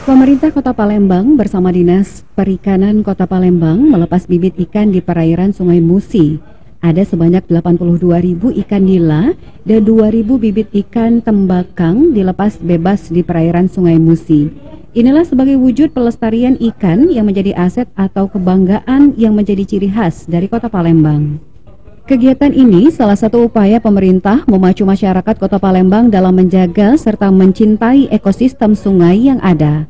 Pemerintah Kota Palembang bersama Dinas Perikanan Kota Palembang melepas bibit ikan di perairan Sungai Musi. Ada sebanyak 82.000 ikan nila dan 2.000 bibit ikan tembakang dilepas bebas di perairan Sungai Musi. Inilah sebagai wujud pelestarian ikan yang menjadi aset atau kebanggaan yang menjadi ciri khas dari Kota Palembang. Kegiatan ini salah satu upaya pemerintah memacu masyarakat Kota Palembang dalam menjaga serta mencintai ekosistem sungai yang ada.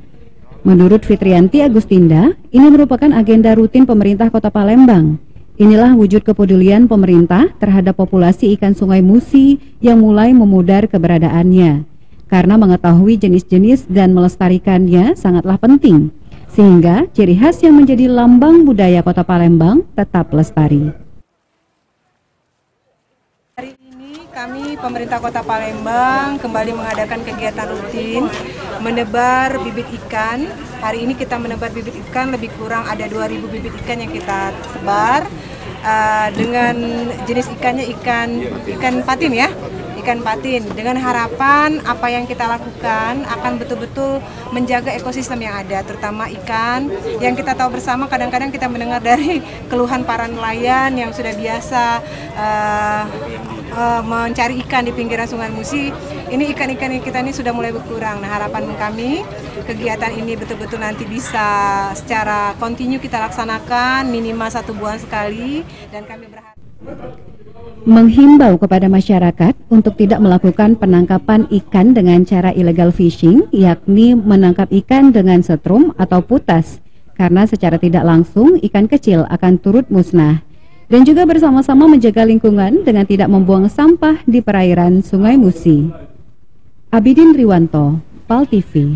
Menurut Fitrianti Agustinda, ini merupakan agenda rutin pemerintah Kota Palembang. Inilah wujud kepedulian pemerintah terhadap populasi ikan Sungai Musi yang mulai memudar keberadaannya. Karena mengetahui jenis-jenis dan melestarikannya sangatlah penting, sehingga ciri khas yang menjadi lambang budaya Kota Palembang tetap lestari. Hari ini kami pemerintah Kota Palembang kembali mengadakan kegiatan rutin menebar bibit ikan. Hari ini kita menebar bibit ikan, lebih kurang ada 2.000 bibit ikan yang kita sebar. Dengan jenis ikannya ikan patin ya, ikan patin. Dengan harapan apa yang kita lakukan akan betul-betul menjaga ekosistem yang ada, terutama ikan yang kita tahu bersama. Kadang-kadang kita mendengar dari keluhan para nelayan yang sudah biasa mencari ikan di pinggiran Sungai Musi. Ini ikan-ikan kita ini sudah mulai berkurang. Nah, harapan kami kegiatan ini betul-betul nanti bisa secara kontinu kita laksanakan minimal 1 bulan sekali, dan kami berharap menghimbau kepada masyarakat untuk tidak melakukan penangkapan ikan dengan cara illegal fishing, yakni menangkap ikan dengan setrum atau putas, karena secara tidak langsung ikan kecil akan turut musnah. Dan juga bersama-sama menjaga lingkungan dengan tidak membuang sampah di perairan Sungai Musi. Abidin Riwanto, PAL TV.